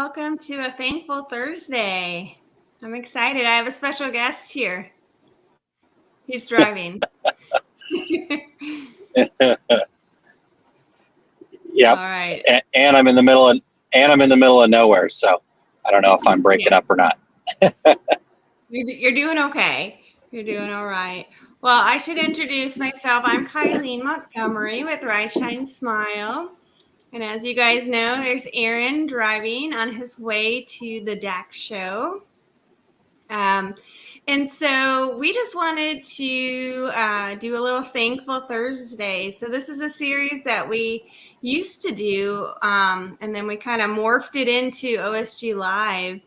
welcome to a Thankful Thursday. I'm excited. I have a special guest here. He's driving. Yep. All right. And I'm in the middle of nowhere, so I don't know if I'm breaking up or not. You're doing okay. You're doing all right. Well, I should introduce myself. I'm Kylene Montgomery with Rise Shine Smile. And as you guys know, there's Aaron driving on his way to the DAX show. And so we just wanted to do a little Thankful Thursday. So this is a series that we used to do, and then we kind of morphed it into OSG Live.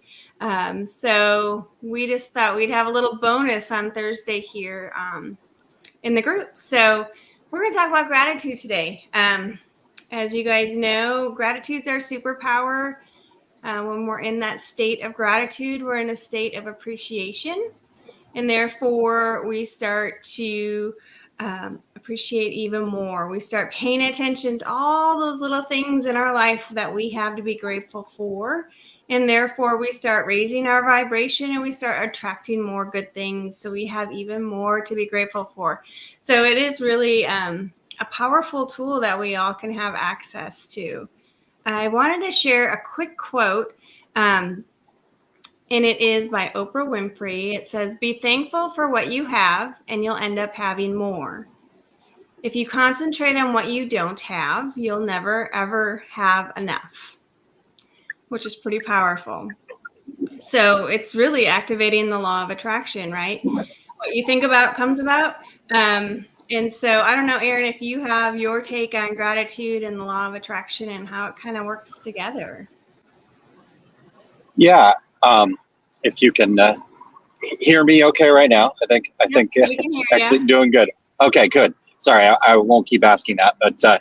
So we just thought we'd have a little bonus on Thursday here in the group. So we're going to talk about gratitude today. As you guys know, gratitude's our superpower. When we're in that state of gratitude, we're in a state of appreciation. And therefore, we start to appreciate even more. We start paying attention to all those little things in our life that we have to be grateful for. And therefore, we start raising our vibration and we start attracting more good things. So we have even more to be grateful for. So it is really a powerful tool that we all can have access to. I wanted to share a quick quote. And it is by Oprah Winfrey. It says, "Be thankful for what you have, and you'll end up having more. If you concentrate on what you don't have, you'll never, ever have enough," which is pretty powerful. So it's really activating the law of attraction, right? What you think about comes about. And so I don't know, Aaron, if you have your take on gratitude and the law of attraction and how it kind of works together. Yeah. If you can hear me okay right now, I think We can hear actually you. doing good. Okay, good. Sorry, I won't keep asking that, but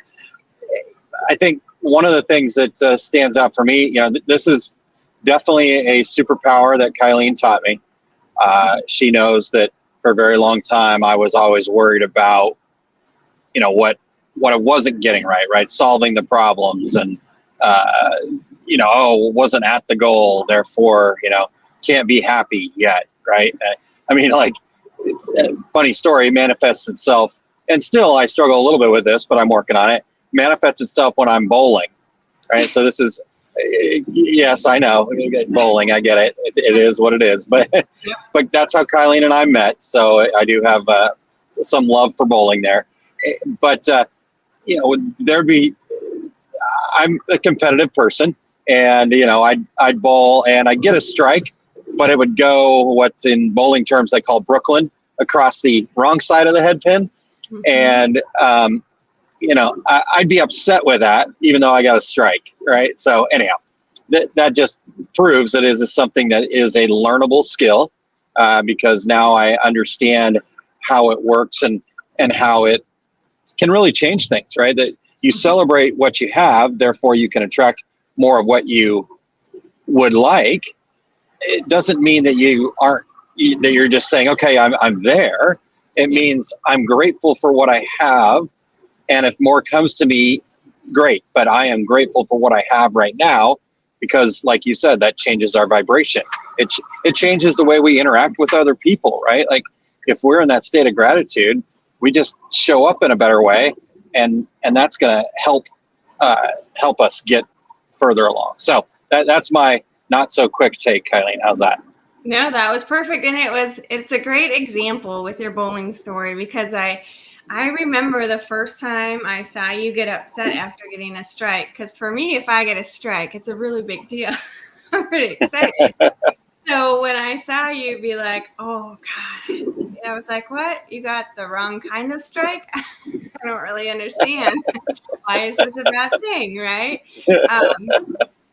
I think one of the things that stands out for me, this is definitely a superpower that Kylene taught me. She knows that for a very long time I was always worried about, what I wasn't getting right, solving the problems, and wasn't at the goal, therefore, can't be happy yet, right? I mean, like, funny story, manifests itself, and still I struggle a little bit with this, but I'm working on it. Manifests itself when I'm bowling, right? So this is, yes, I know, bowling, I get it. It is what it is, but that's how Kylene and I met. So I do have some love for bowling there, but there'd be, I'm a competitive person, and I'd bowl and I'd get a strike, but it would go what's in bowling terms they call Brooklyn, across the wrong side of the head pin. Mm-hmm. And I'd be upset with that, even though I got a strike, right? So anyhow, that just proves that it is something that is a learnable skill, because now I understand how it works and how it can really change things, right? That you celebrate what you have, therefore you can attract more of what you would like. It doesn't mean that that you're just saying, okay, I'm there. It means I'm grateful for what I have, and if more comes to me, great. But I am grateful for what I have right now, because, like you said, that changes our vibration. It changes the way we interact with other people, right? Like, if we're in that state of gratitude, we just show up in a better way, and that's going to help us get further along. So that's my not so quick take, Kylene. How's that? No, that was perfect. And it's a great example with your bowling story, because I remember the first time I saw you get upset after getting a strike. Because for me, if I get a strike, it's a really big deal. I'm pretty excited. So when I saw you be like, "Oh God," I was like, "What? You got the wrong kind of strike?" I don't really understand. Why is this a bad thing, right?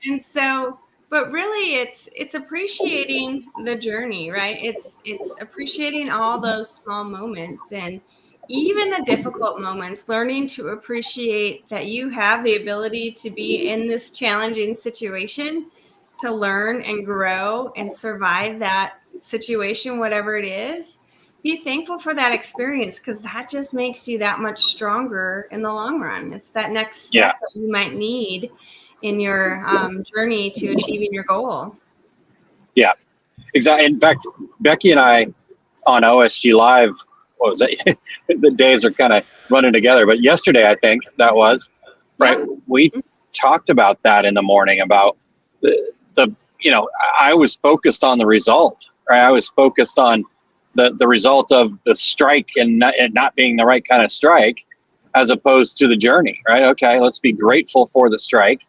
And so, but really, it's appreciating the journey, right? It's appreciating all those small moments, and even the difficult moments, learning to appreciate that you have the ability to be in this challenging situation, to learn and grow and survive that situation, whatever it is. Be thankful for that experience, because that just makes you that much stronger in the long run. It's that next step that you might need. in your journey to achieving your goal. Yeah, exactly. In fact, Becky and I on OSG Live, what was it? The days are kind of running together, but yesterday, I think that was, right? Yep. We talked about that in the morning about the I was focused on the result, right? I was focused on the result of the strike and not being the right kind of strike, as opposed to the journey, right? Okay, let's be grateful for the strike.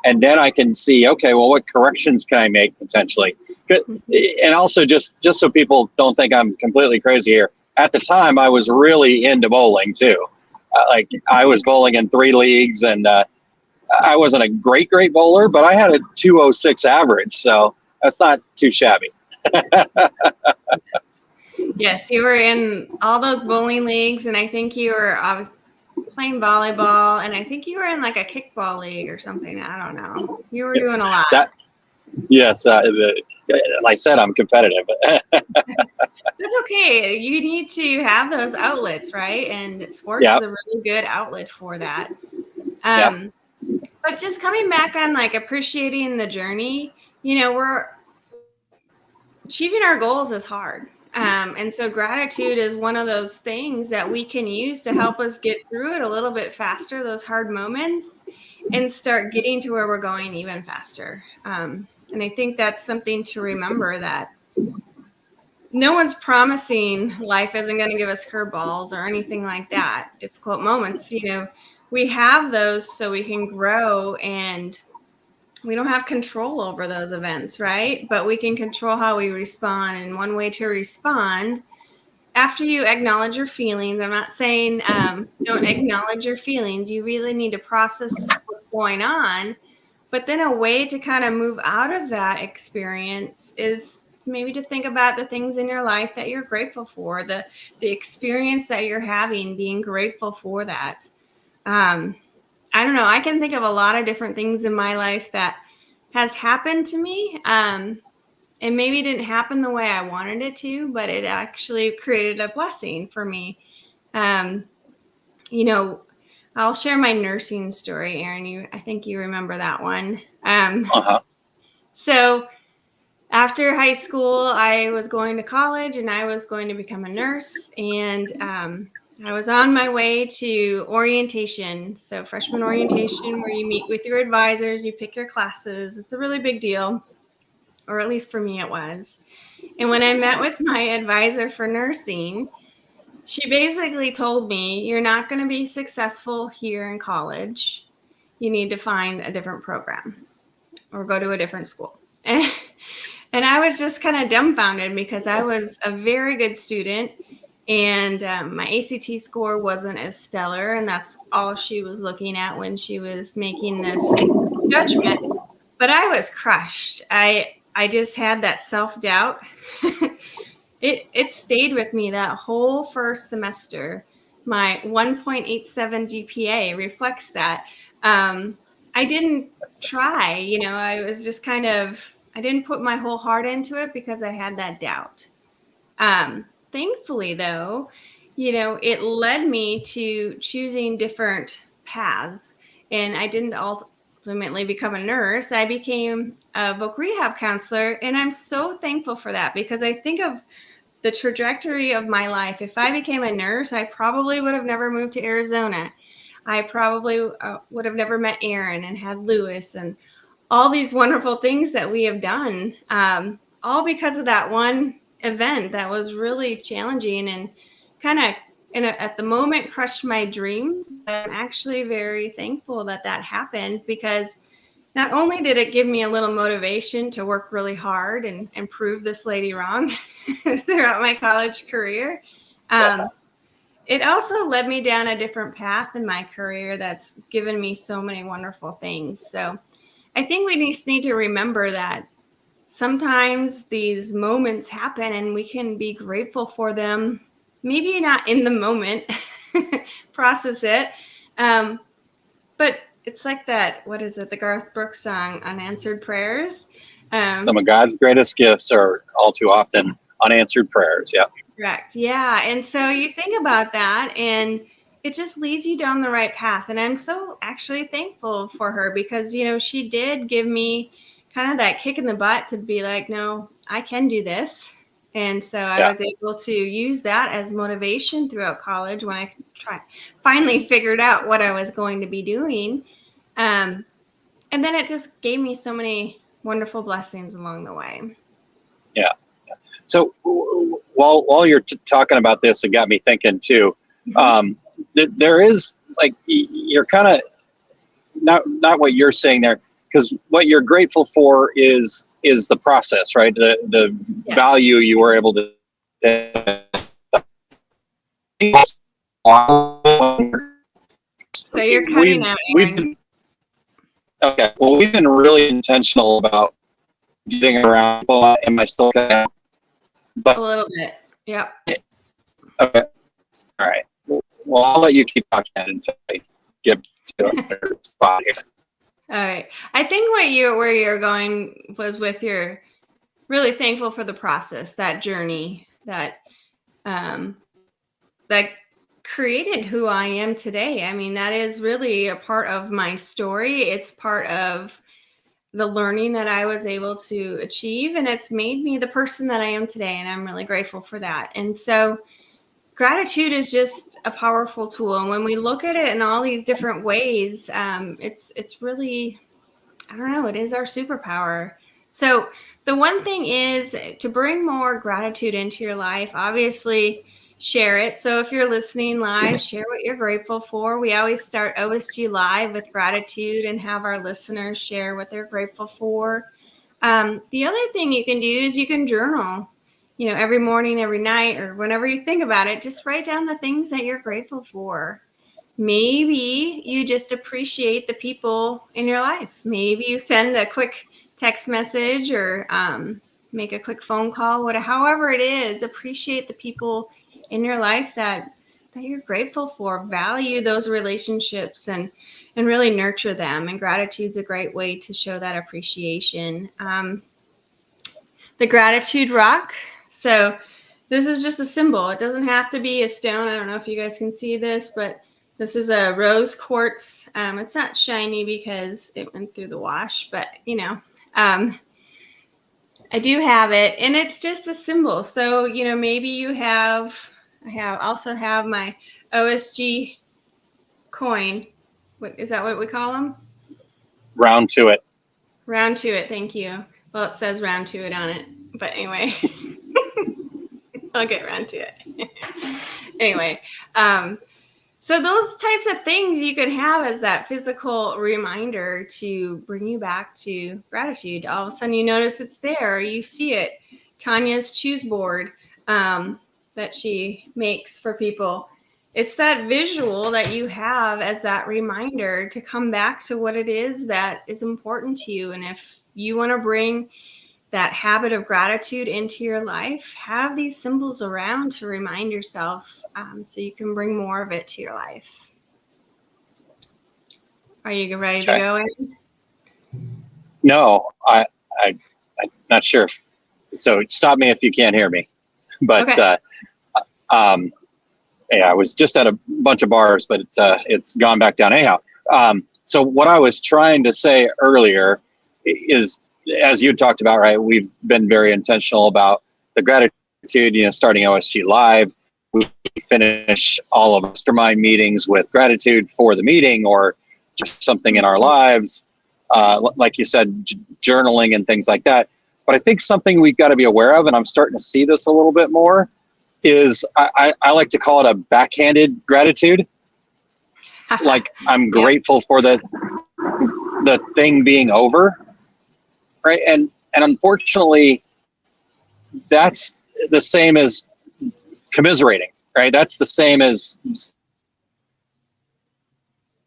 And then I can see, okay, well, what corrections can I make potentially? And also, just so people don't think I'm completely crazy here, at the time I was really into bowling too. Like I was bowling in 3 leagues, and I wasn't a great bowler, but I had a 206 average, so that's not too shabby. Yes, you were in all those bowling leagues, and I think you were obviously playing volleyball, and I think you were in like a kickball league or something. I don't know. You were doing a lot. That yes, like I said, I'm competitive. That's okay. You need to have those outlets, right? And sports Yeah, is a really good outlet for that. yeah, But just coming back on like appreciating the journey, we're achieving our goals is hard. And so gratitude is one of those things that we can use to help us get through it a little bit faster, those hard moments, and start getting to where we're going even faster. And I think that's something to remember, that no one's promising life isn't going to give us curveballs or anything like that, difficult moments. We have those so we can grow, and we don't have control over those events, right? But we can control how we respond. And one way to respond, after you acknowledge your feelings, I'm not saying don't acknowledge your feelings. You really need to process what's going on. But then a way to kind of move out of that experience is maybe to think about the things in your life that you're grateful for, the experience that you're having, being grateful for that. I don't know. I can think of a lot of different things in my life that has happened to me. And maybe didn't happen the way I wanted it to, but it actually created a blessing for me. Um, you know, I'll share my nursing story, Aaron. I think you remember that one. uh-huh. So after high school, I was going to college and I was going to become a nurse. And I was on my way to orientation. So freshman orientation, where you meet with your advisors, you pick your classes. It's a really big deal, or at least for me it was. And when I met with my advisor for nursing, she basically told me, you're not going to be successful here in college. You need to find a different program or go to a different school. And I was just kind of dumbfounded, because I was a very good student, and my ACT score wasn't as stellar. And that's all she was looking at when she was making this judgment. But I was crushed. I just had that self-doubt. It stayed with me that whole first semester. My 1.87 GPA reflects that. I didn't try, I was just I didn't put my whole heart into it because I had that doubt. Thankfully, though, it led me to choosing different paths. And I didn't ultimately become a nurse. I became a voc rehab counselor. And I'm so thankful for that, because I think of the trajectory of my life. If I became a nurse, I probably would have never moved to Arizona. I probably would have never met Aaron and had Lewis and all these wonderful things that we have done, all because of that one event that was really challenging and kind of, at the moment, crushed my dreams. But I'm actually very thankful that that happened, because not only did it give me a little motivation to work really hard and prove this lady wrong throughout my college career, it also led me down a different path in my career that's given me so many wonderful things. So I think we just need to remember that sometimes these moments happen and we can be grateful for them. Maybe not in the moment, process it. But it's like that, what is it, the Garth Brooks song, Unanswered Prayers? Some of God's greatest gifts are all too often unanswered prayers. Yeah. Correct. Yeah. And so you think about that, and it just leads you down the right path. And I'm so actually thankful for her because, she did give me kind of that kick in the butt to be like, no, I can do this. And so I Yeah. was able to use that as motivation throughout college when I finally figured out what I was going to be doing. And then it just gave me so many wonderful blessings along the way. Yeah. So while you're talking about this, it got me thinking too. There is like you're kind of not what you're saying there, because what you're grateful for is the process, right? The Yes. value you were able to. So you're cutting out, Aaron. Okay. Well, we've been really intentional about getting around people. Am I still cutting out? A little bit. Yep. Okay. All right. Well, I'll let you keep talking until I get to a spot here. All right. I think where you're going was with your really thankful for the process, that journey that that created who I am today. I mean, that is really a part of my story. It's part of the learning that I was able to achieve, and it's made me the person that I am today. And I'm really grateful for that. And so gratitude is just a powerful tool. And when we look at it in all these different ways, it's really, I don't know, it is our superpower. So the one thing is to bring more gratitude into your life, obviously share it. So if you're listening live, share what you're grateful for. We always start OSG Live with gratitude and have our listeners share what they're grateful for. The other thing you can do is you can journal, every morning, every night, or whenever you think about it, just write down the things that you're grateful for. Maybe you just appreciate the people in your life. Maybe you send a quick text message or make a quick phone call. However it is, appreciate the people in your life that you're grateful for. Value those relationships and really nurture them. And gratitude's a great way to show that appreciation. The gratitude rock. So this is just a symbol. It doesn't have to be a stone. I don't know if you guys can see this, but this is a rose quartz. It's not shiny because it went through the wash, but I do have it, and it's just a symbol. So maybe I also have my OSG coin. What is that? What we call them? Round to it. Round to it. Thank you. Well, it says round to it on it, but anyway, I'll get round to it. Anyway, so those types of things you could have as that physical reminder to bring you back to gratitude. All of a sudden you notice it's there, or you see it. Tanya's choose board that she makes for people. It's that visual that you have as that reminder to come back to what it is that is important to you. And if you want to bring that habit of gratitude into your life, have these symbols around to remind yourself so you can bring more of it to your life. Are you ready to go in? No, I'm not sure. So stop me if you can't hear me. But okay. Yeah, I was just at a bunch of bars, but it's gone back down. Anyhow, so what I was trying to say earlier is, as you talked about, right, we've been very intentional about the gratitude, starting OSG Live. We finish all of our mastermind meetings with gratitude for the meeting or just something in our lives. Like you said, journaling and things like that. But I think something we've got to be aware of, and I'm starting to see this a little bit more, is I like to call it a backhanded gratitude. Like I'm grateful for the thing being over, right? And unfortunately, that's the same as commiserating, right? That's the same as,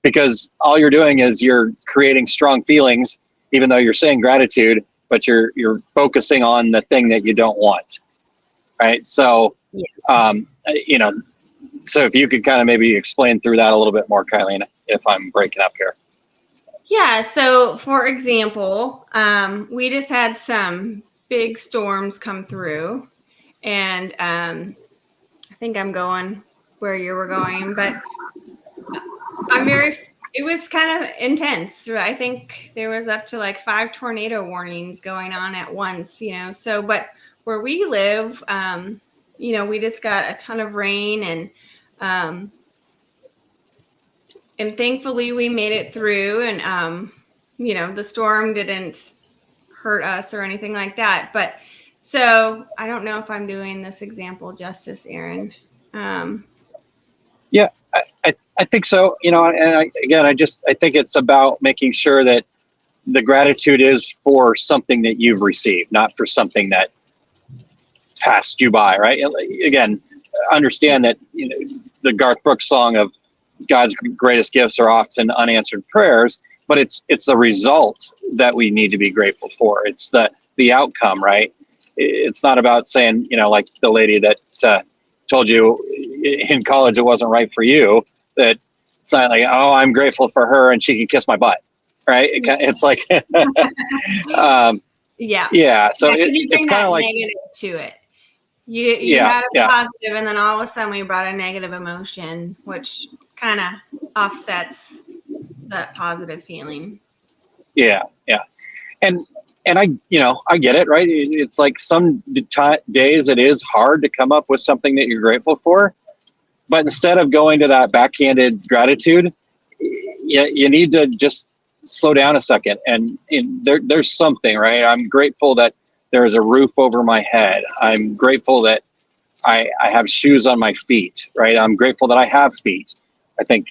because all you're doing is you're creating strong feelings, even though you're saying gratitude, but you're focusing on the thing that you don't want, right? So, so if you could kind of maybe explain through that a little bit more, Kylie, if I'm breaking up here. Yeah. So for example, we just had some big storms come through, and I think I'm going where you were going, but it was kind of intense. I think there was up to like 5 tornado warnings going on at once, so, but where we live, we just got a ton of rain, and thankfully we made it through, and the storm didn't hurt us or anything like that. But so I don't know if I'm doing this example justice, Aaron. Yeah, I think so. And I think it's about making sure that the gratitude is for something that you've received, not for something that passed you by, right? Again, understand that the Garth Brooks song of God's greatest gifts are often unanswered prayers, but it's the result that we need to be grateful for. It's the outcome, right? It's not about saying, like the lady that told you in college it wasn't right for you, that it's not like, oh, I'm grateful for her and she can kiss my butt, right? It's like, yeah. So You bring it's kind that of like negative to it. You had a yeah. positive, and then all of a sudden we brought a negative emotion, which kind of offsets that positive feeling. Yeah. And I get it, right? It's like some days it is hard to come up with something that you're grateful for, but instead of going to that backhanded gratitude, you need to just slow down a second. And there's something, right? I'm grateful that there is a roof over my head. I'm grateful that I have shoes on my feet, right? I'm grateful that I have feet. I think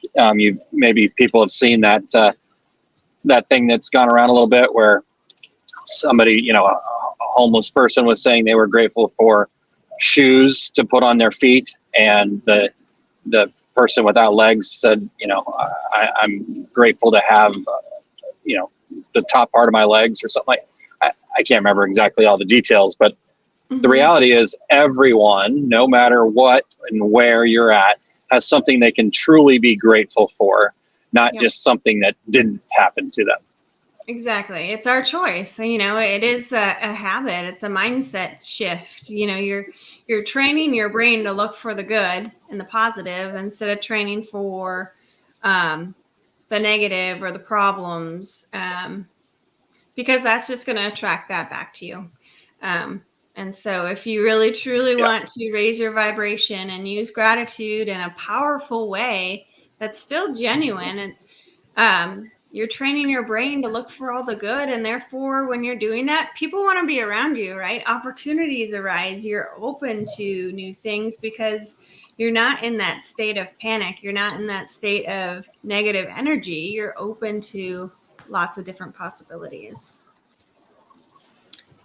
maybe people have seen that thing that's gone around a little bit where somebody, a homeless person was saying they were grateful for shoes to put on their feet, and the person without legs said, I'm grateful to have, the top part of my legs or something like. I can't remember exactly all the details, but the reality is everyone, no matter what and where you're at, has something they can truly be grateful for, not just something that didn't happen to them. Exactly. It's our choice. It is a habit. It's a mindset shift. You're training your brain to look for the good and the positive instead of training for the negative or the problems, because that's just going to attract that back to you. And so if you really, truly want to raise your vibration and use gratitude in a powerful way that's still genuine, and you're training your brain to look for all the good. And therefore, when you're doing that, people want to be around you, right? Opportunities arise. You're open to new things because you're not in that state of panic. You're not in that state of negative energy. You're open to lots of different possibilities.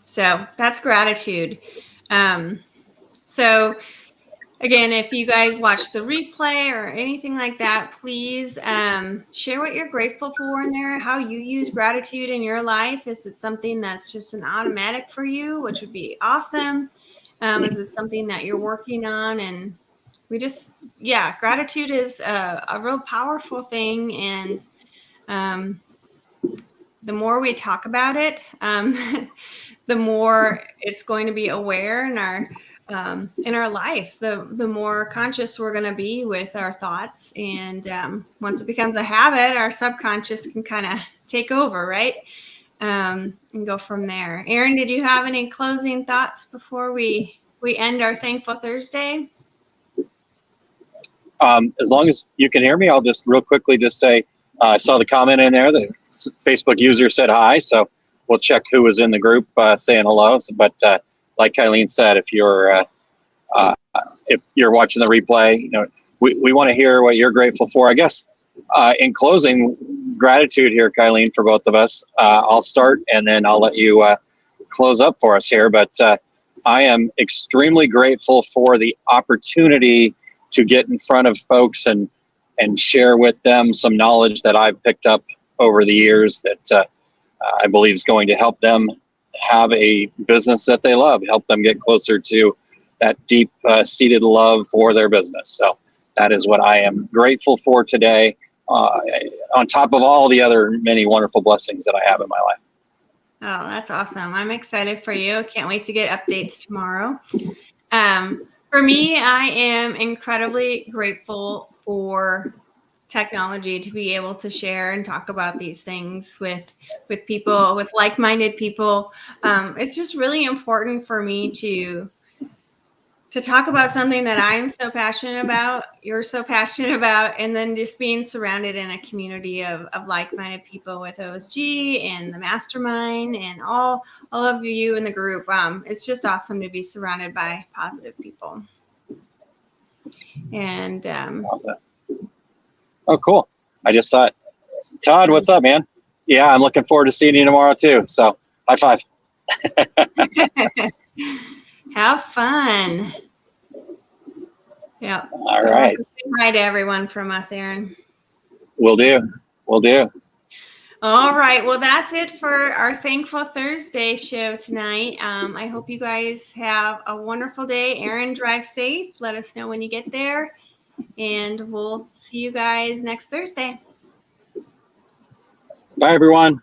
So that's gratitude. So again, if you guys watch the replay or anything like that, please share what you're grateful for in there, how you use gratitude in your life. Is it something that's just an automatic for you, which would be awesome? Is it something that you're working on? And gratitude is a real powerful thing. And the more we talk about it, the more it's going to be aware in our life, the more conscious we're going to be with our thoughts. And once it becomes a habit, our subconscious can kind of take over, right? And go from there. Aaron, did you have any closing thoughts before we end our Thankful Thursday? As long as you can hear me, I'll just real quickly just say, I saw the comment in there. The Facebook user said hi, so we'll check who was in the group saying hello. But like Kylene said, if you're watching the replay, we want to hear what you're grateful for. I guess in closing, gratitude here, Kylene, for both of us. I'll start, and then I'll let you close up for us here. But I am extremely grateful for the opportunity to get in front of folks and share with them some knowledge that I've picked up over the years that I believe is going to help them have a business that they love, help them get closer to that deep seated love for their business. So that is what I am grateful for today, on top of all the other many wonderful blessings that I have in my life. Oh, that's awesome. I'm excited for you. Can't wait to get updates tomorrow. For me, I am incredibly grateful for technology to be able to share and talk about these things with people, with like-minded people. It's just really important for me to talk about something that I'm so passionate about, you're so passionate about, and then just being surrounded in a community of like-minded people with OSG and the mastermind and all of you in the group. It's just awesome to be surrounded by positive people. And Awesome. Oh, cool. I just saw it. Todd, what's up, man? Yeah, I'm looking forward to seeing you tomorrow too. So high five. have fun. Yeah. All You'll have right. to say hi to everyone from us, Aaron. Will do. Will do. All right. Well, that's it for our Thankful Thursday show tonight. I hope you guys have a wonderful day. Aaron, drive safe. Let us know when you get there. And we'll see you guys next Thursday. Bye, everyone.